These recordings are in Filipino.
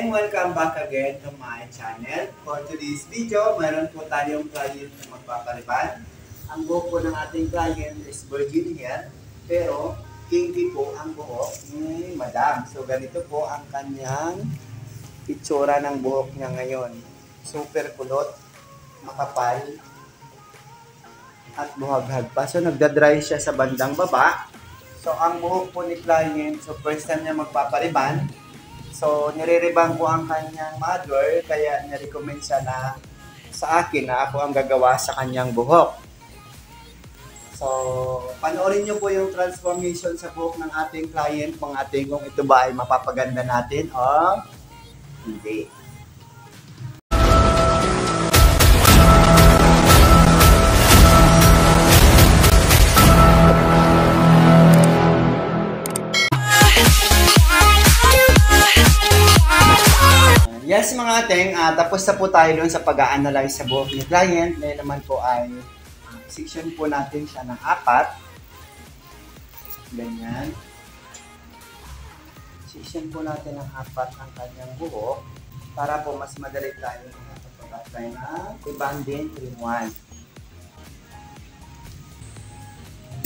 Ateng, welcome back again to my channel. For today's video, mayroon po tayong client na magpapaliban. Ang buhok po ng ating client is virgin hair, pero kinky po ang buhok ni Madam. So ganito po ang kanyang itsura ng buhok niya ngayon. Super kulot, makapal, at buhaghag pa. So nagdadry siya sa bandang baba. So ang buhok po ni client, so first time niya magpapaliban. So, nire-rebang ko ang kanyang mother, kaya nirecommend siya na sa akin na ako ang gagawa sa kanyang buhok. So, panoorin nyo po yung transformation sa buhok ng ating client, kung ito ba ay mapapaganda natin o hindi. Yes mga ateng, tapos na po tayo doon sa pag-a-analyze sa buhok ni client. Ngayon naman po ay section po natin siya ng 4. Ganyan. Section po natin ng 4 ang kanyang buhok para po mas madali tayo sa pag-apply ng rebonding cream 1.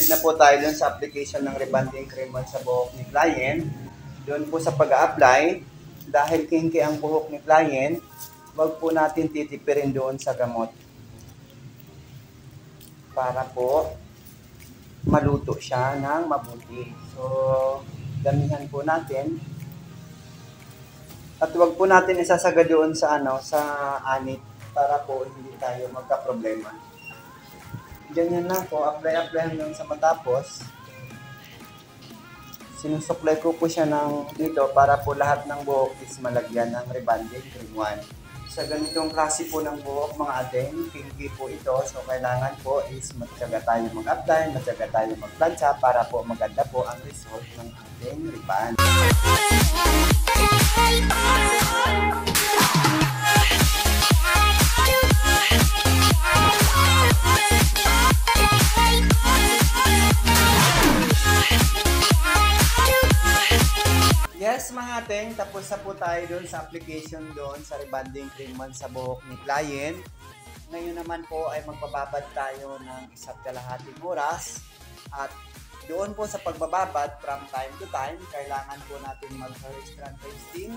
Na po tayo doon sa application ng rebonding cream 1 sa buhok ni client. Doon po sa pag-a-apply, dahil kinky ang buhok ni client, wag po natin titipirin doon sa gamot. Para po maluto siya ng mabuti. So, damihan po natin. At wag po natin isasagad doon sa sa anit para po hindi tayo magka-problema. Ganyan na po, apply hanggang sa matapos. Sinusuklay ko po siya ng dito para po lahat ng buhok is malagyan ng rebonding cream 1. Sa ganitong klase po ng buhok mga ateng, kinky po ito. So kailangan po is matyaga tayo mag-apply, matyaga tayo mag-plancha para po maganda po ang result ng ating rebond. Yes mga ateng, tapos na po tayo doon sa application doon sa rebonding cream 1 sa buhok ni client. Ngayon naman po ay magbababad tayo ng 1.5 oras. At doon po sa pagbababad from time to time, kailangan po natin mag-hair strand testing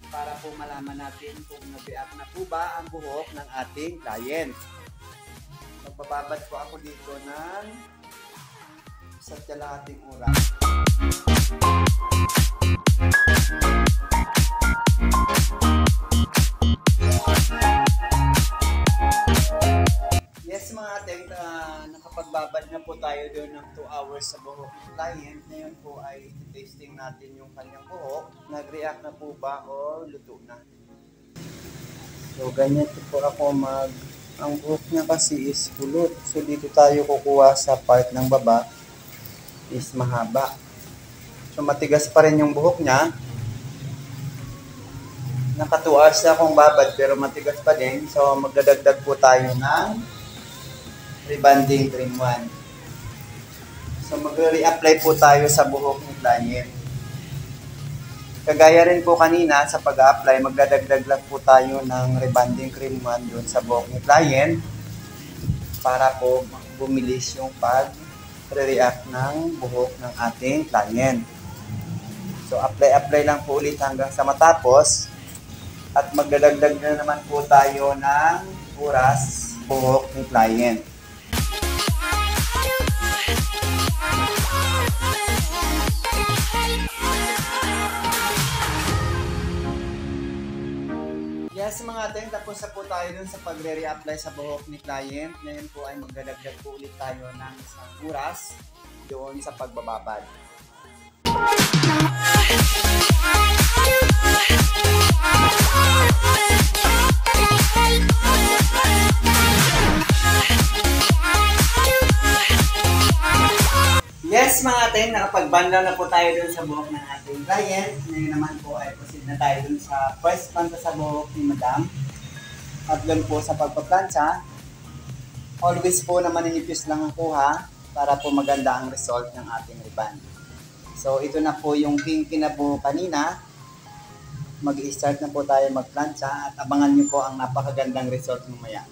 para po malaman natin kung nag-react na po ba ang buhok ng ating client. Magbababad po ako dito ng 1.5 oras. Yes mga ateng, nakapagbabad na po tayo doon ng 2 hours sa buhok ng client. Ngayon po ay testing natin yung kanyang buhok. Nag-react na po ba o luto na? So ganyan po ako ang buhok niya kasi is kulot. So dito tayo kukuha sa part ng baba is mahaba. So matigas pa rin yung buhok niya. Naka 2 hours na akong babad pero matigas pa din. So magdadagdag po tayo ng rebonding cream 1. So magre-reapply po tayo sa buhok ng client. Kagaya rin po kanina sa pag-a-apply, magdadagdag lang po tayo ng rebonding cream 1 doon sa buhok ng client para po bumilis yung pag-react ng buhok ng ating client. So apply lang po ulit hanggang sa matapos. At magdadagdag na naman po tayo ng oras buhok ng client. Yes mga ateng, tapos na po tayo dun sa pagre-reapply sa buhok ni client. Ngayon po ay magdadagdag po ulit tayo ng isang oras doon sa pagbababad. Yes mga ateng, nakapag-banda na po tayo dun sa buhok ng ating client. Ngayon naman po ay proceed na tayo dun sa first planta sa buhok ni Madam. At dun po sa pagpaplantsa, always po na maninipis lang ang kuha para po maganda ang result ng ating rebond. So ito na po yung kinky na po kanina. mag-i-start na po tayo magplancha at abangan nyo po ang napakagandang result mamaya.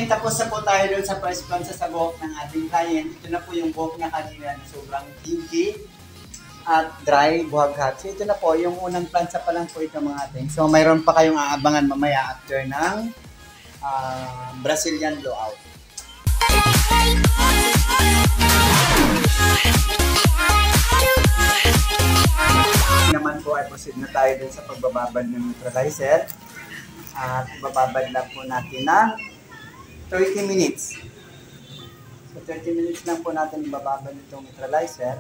Tapos na po tayo doon sa first plancha sa buhok ng ating client. Ito na po yung buhok niya kanina na sobrang kinky at dry, buhaghat. So ito na po, yung unang plancha pa lang po ito mga ating. So mayroon pa kayong aabangan mamaya after ng Brazilian blowout. Naman po ay proceed na tayo doon sa pagbababad ng neutralizer. At bababad lang po natin ng 30 minutes. So 30 minutes lang po natin ibababad itong neutralizer.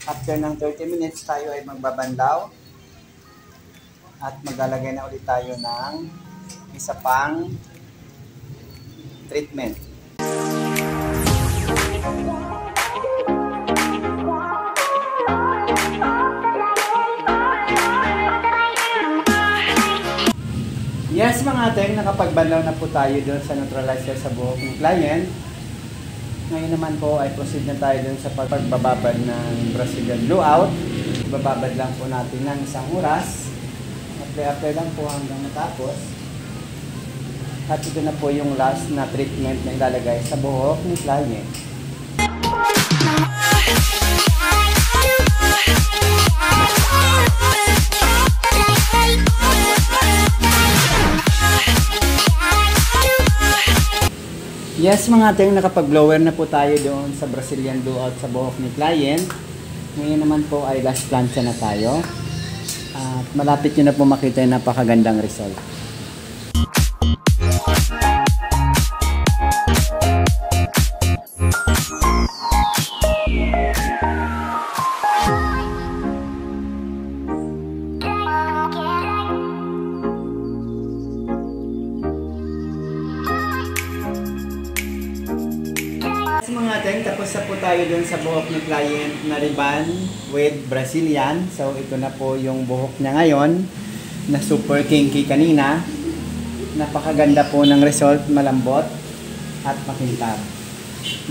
After ng 30 minutes tayo ay magbabanlaw. At maglalagay na ulit tayo ng isa pang treatment. Yes mga ating, nakapagbanlaw na po tayo doon sa neutralizer sa buhok ng client. Ngayon naman po ay proceed na tayo doon sa pagbababad ng Brazilian blowout. Bababad lang po natin ng 1 oras. Apply lang po hanggang matapos. At ito na po yung last na treatment na ilalagay sa buhok ng client. Yes mga ating, nakapag-blower na po tayo doon sa Brazilian blowout sa buhok ni client. Ngayon naman po ay last plancha na tayo. At malapit nyo na po makita yung napakagandang result. Mga ating, tapos na po tayo dun sa buhok ni client na ribbon with Brazilian. So ito na po yung buhok niya ngayon na super kinky kanina. Napakaganda po ng result, malambot at makintab.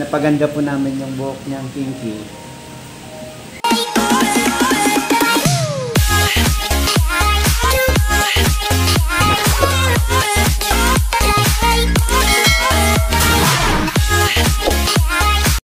Napaganda po namin yung buhok niyang kinky